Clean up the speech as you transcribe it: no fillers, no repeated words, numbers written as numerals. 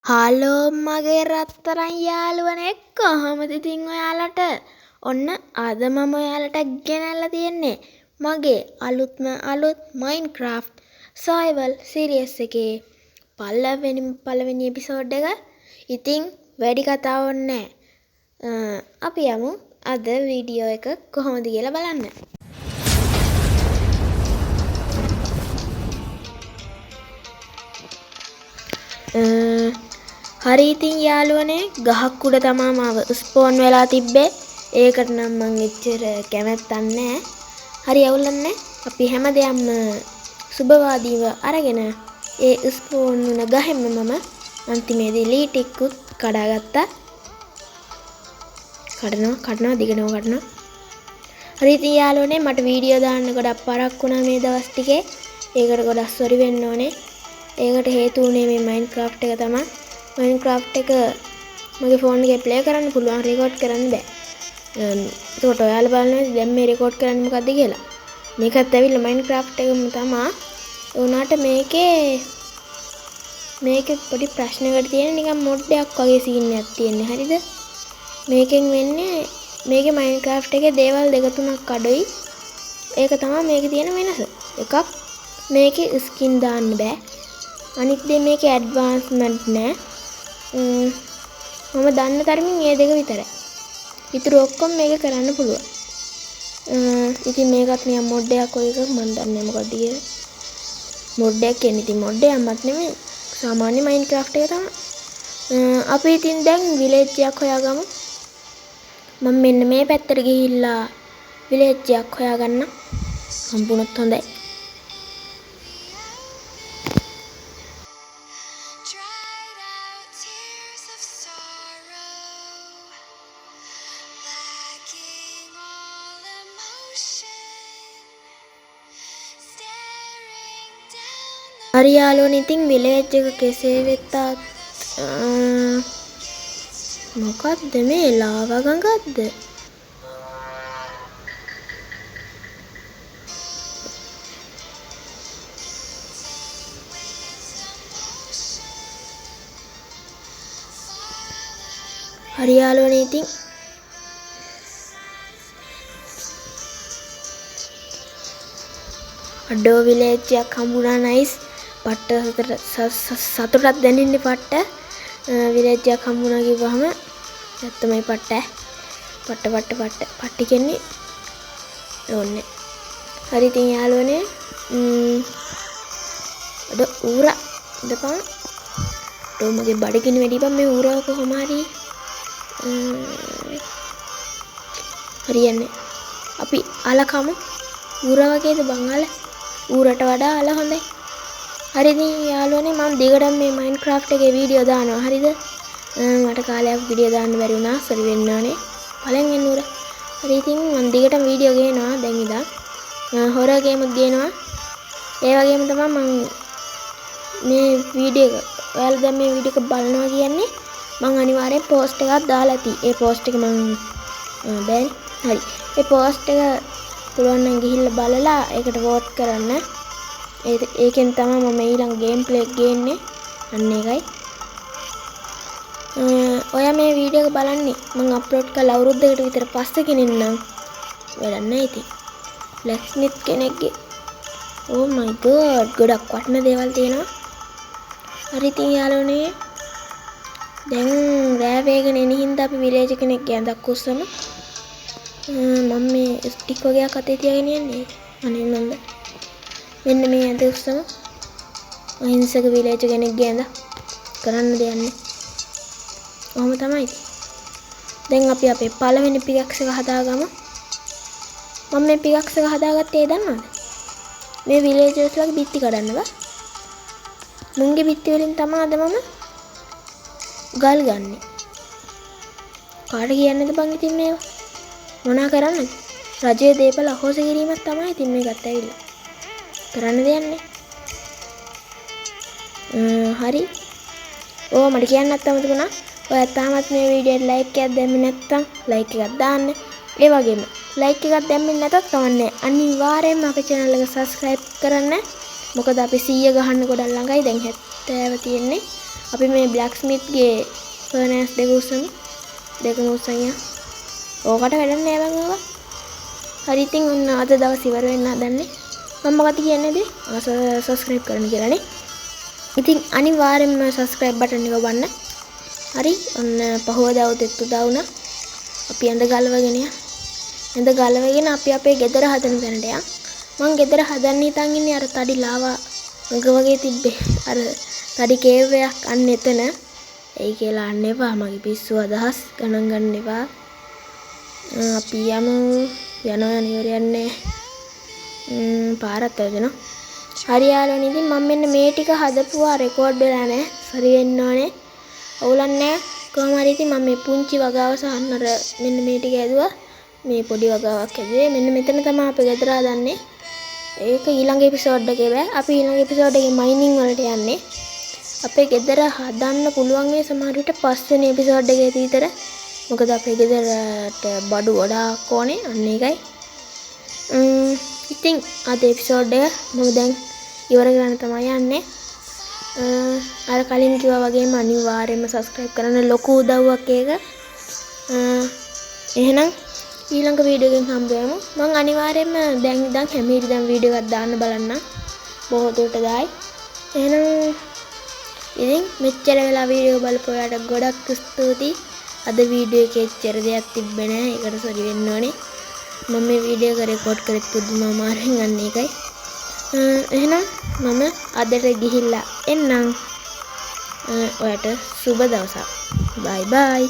Hello මගේ රත්තරන් යාළුවනේ කොහොමද ඉතින් ඔයාලට? ඔන්න අද මම ඔයාලට ගෙනල්ලා තියෙන්නේ මගේ අලුත්ම අලුත් Minecraft survival series එකේ පළවෙනි එපිසෝඩ් එක. ඉතින් වැඩි කතාවක් නැහැ. අපි යමු අද වීඩියෝ එක කොහොමද කියලා බලන්න. හරි ඉතින් යාළුවනේ ගහක් උඩ තමා මාව ස්පෝන් වෙලා තිබ්බේ. ඒකට නම් මං එච්චර කැමැත්තක් නැහැ. හරි අවුලන්නේ. අපි හැමදේම සුබවාදීව අරගෙන ඒ ස්පෝන් වුණ ගහෙම මම අන්තිමේදී ලී ටිකුත් කඩාගත්තා. කඩනවා දිගටම කඩනවා. හරි ඉතින් යාළුවනේ මට වීඩියෝ දාන්න ගොඩක් පරක් වුණා මේ දවස් ටිකේ. ඒකට ගොඩක් සොරි වෙන්න ඕනේ. ඒකට හේතු වුණේ මේ Minecraft එක තමයි. Minecraft එක මගේ ෆෝන් එකේ ප්ලේ කරන්න පුළුවන්, රෙකෝඩ් කරන්න බෑ. ඒකට ඔයාලා බලන්න දැන් මේ රෙකෝඩ් කරන්නේ මොකද්ද කියලා. මේකත් ඇවිල්ලා Minecraft එකම තමයි. ඒ උනාට මේකේ පොඩි ප්‍රශ්නකට තියෙන නිකන් මොඩ් එකක් වගේ සීන් එකක් තියෙන්නේ. හරිද? මේකෙන් වෙන්නේ මේකේ Minecraft එකේ දේවල් දෙක තුනක් අඩුයි. ඒක තමයි මේකේ තියෙන වෙනස. එකක් මේකේ ස්කින් දාන්න බෑ. අනිත් දේ මේකේ ඇඩ්වාන්ස්මන්ට් නෑ. මම දන්න තරමින් මේ දෙක විතරයි. ඊටු ඔක්කොම මේක කරන්න පුළුවන්. ඉතින් මේකත් නිකන් මොඩ් එකක් වගේ එකක් මම දන්නේ මොකක්ද කියලා. මොඩ් එකක් කියන්නේ ඉතින් මොඩ් එකක්වත් නෙමෙයි. සාමාන්‍ය Minecraft එක තමයි. අපි ඉතින් දැන් විලේජ් එකක් හොයාගමු. මම මෙන්න මේ පැත්තට ගිහිල්ලා විලේජ් එකක් හොයාගන්න. හම්බුනොත් හොඳයි. හරි යාළුවනේ ඉතින් විලේජ් එක කෙසේ වෙතත් මොකක්ද මේ ලාවා ගඟක්ද? හරි යාළුවනේ ඉතින් අඩෝ විලේජ් එකක් හම්බුණා. නයිස්. පට්ට සතුටක් දැනෙන්නේ පට්ට. විලේජ් එකක් හම්බුණා කිව්වහම ඇත්තමයි පට්ට කියන්නේ ඕනේ. හරි ඉතින් යාළුවනේ අද ඌරා ඉඳපන්. මගේ බඩගිනි වැඩිපන් මේ ඌරාව කොහොම හරි හරියන්නේ. අපි අලකමු. ඌරා වගේද බං අල? ඌරට වඩා අල හොඳයි. හරි ඉතින් යාළුවනේ මම දිගටම මේ Minecraft එකේ වීඩියෝ දානවා. හරිද? මට කාලයක් වීඩියෝ දාන්න බැරි වුණා. සෝරි වෙන්න ඕනේ. බලන් ඉන්න ඌරා. හරි ඉතින් මම දිගටම වීඩියෝ ගේනවා දැන් ඉඳන්. හොරර් ගේමුත් ගේනවා. ඒ වගේම තමයි මම මේ වීඩියෝ එක ඔයාලා දැන් මේ වීඩියෝ එක බලනවා කියන්නේ මම අනිවාර්යෙන් පෝස්ට් එකක් දාලා ඇති. ඒ පෝස්ට් එක මම බෑනේ. හරි. ඒ පෝස්ට් එක පුළුවන් නම් ගිහිල්ලා බලලා ඒකට වෝට් කරන්න. ඒකෙන් තමයි මම ඊළඟ ගේම් ප්ලේ එක ගේන්නේ. අන්න ඒකයි. ඔයා මේ වීඩියෝ එක බලන්නේ මම අප්ලෝඩ් කරලා අවුරුද්දකට විතර පස්සේ කෙනෙක්නම් වැඩක් නැහැ ඉතින්. බ්ලැක්ස්මිත් කෙනෙක්ගේ oh my god ගොඩක් වටින දේවල් තියෙනවා. හරි ඉතින් යාළුවනේ දැන් රෑ වේගන එන හින්දා අපි විලේජ් කෙනෙක්ගේ ඇඳක් උස්සමු. මම මේ ස්ටික් වගේ අතේ තියාගෙන යන්නේ. අනේ නන්ද. මෙන්න මේ ඇඳ උස්සමු. අහිංසක විලේජ් කෙනෙක්ගේ ඇඳ කරන්න දෙයක් නැහැ. ඔහොම තමයි. දැන් අපි අපේ පළවෙනි පිකැක්ස් එක හදාගමු. මම මේ පිකැක්ස් එක හදාගත්තේ දන්නවද? මේ විලේජර්ස් ලගේ බිත්ති කඩන්න බා. මුංගේ බිත්ති වලින් තමයි අද මම ගල් ගන්නෙ. කාට කියන්නේද බං ඉතින් මේවා? මොනා කරන්නද? රජයේ දේපල අහෝස කිරීමක් තමයි ඉතින් මේකත් ඇවිල්ලා. කරන්න දෙයක් නැහැ. හරි. මට කියන්නත් අමතකුණා. ඔයා තාමත් මේ වීඩියෝට ලයික් එකක් දැම්මේ නැත්නම් ලයික් එකක් දාන්න. ඒ වගේම ලයික් එකක් දැම්මේ නැතත් කවන්නේ අනිවාර්යයෙන්ම අපේ channel එක subscribe කරන්න. මොකද අපි 100 ගහන්න ගොඩක් ළඟයි. දැන් 70 තියෙන්නේ. අපි මේ බ්ලැක්ස්මිත් ගේ ෆර්නස් දෙක උස්සමු. දෙකම උස්සන් ඕකට වැඩක් නෑ බං ඕවා. හරි ඉතින් ඔන්න අද දවස් ඉවර වෙන්න හදන්නේ. මම මොකද කියන්නේ සබස්ක්‍රයිබ් කරන්න කියලානේ. ඉතින් අනිවාර්යෙන්ම සබස්ක්‍රයිබ් බටන් එක ඔබන්න. හරි ඔන්න පහවදා උදේට උදා වුණා. අපි ඇඳ ගලවගෙන අපි අපේ ගෙදර හදන තැනට යන්. මං ගෙදර හදන්න හිතන් ඉන්නේ අර තඩි ලාවා ගඟ වගේ තිබ්බේ. අර තඩි කේව් එකක් අන්න එතන. එයි කියලා අන්න එපා. මගේ පිස්සු අදහස් ගණන් ගන්න එපා. අපි යනවා නියරයන්නේ. පාරත් වැදෙනවා. හරි යාළුවනේ ඉතින් මම මෙන්න මේ ටික හදපුවා රෙකෝඩ් වෙලා නැහැ. සරි වෙන්න ඕනේ. අවුලක් නැහැ. කොහොම හරි ඉතින් මම මේ පුංචි වගාව සහන් අර මෙන්න මේ ටික ඇදුවා. මේ පොඩි වගාවක් ඇදුවේ. මෙන්න මෙතන තමයි අපි ගෙදර හදන්නේ. ඒක ඊළඟ එපිසෝඩ් එකේ බෑ. අපි ඊළඟ එපිසෝඩ් එකේ මයිනින් වලට යන්නේ. අපේ ගෙදර හදන්න පුළුවන් මේ සමහර විට පස්වෙනි එපිසෝඩ් එකේ විතර. මොකද අපේ ගෙදරට බඩු ගොඩාක් ඕනේ. අන්න ඒකයි. ඉතින් අද එපිසෝඩ් එක මම දැන් ඉවර කරන්න තමයි යන්නේ. අර කලින් කිව්වා වගේම අනිවාර්යයෙන්ම සබස්ක්‍රයිබ් කරන්න ලොකු උදව්වක් ඒක. එහෙනම් ඊළඟ වීඩියෝ එකෙන් හම්බ වෙමු. මම අනිවාර්යයෙන්ම දැන් ඉඳන් හැමීට දැන් වීඩියෝ එකක් දාන්න බලන්න. බොහෝ දුරට දායි. එහෙනම් ඉතින් මෙච්චර වෙලා වීඩියෝ බලපු ඔයාලට ගොඩක් ස්තුතියි. අද වීඩියෝ එකේ එච්චර දෙයක් තිබ්බේ නෑ. ඒකට සෝරි වෙන්න ඕනේ. මම මේ වීඩියෝ එක රෙකෝඩ් කරේ පුදුම අමාරුවෙන් අන්න ඒකයි. එහෙනම් මම අදට ගිහිල්ලා එන්නම්. ඔයාට සුබ දවසක්. බයි බයි.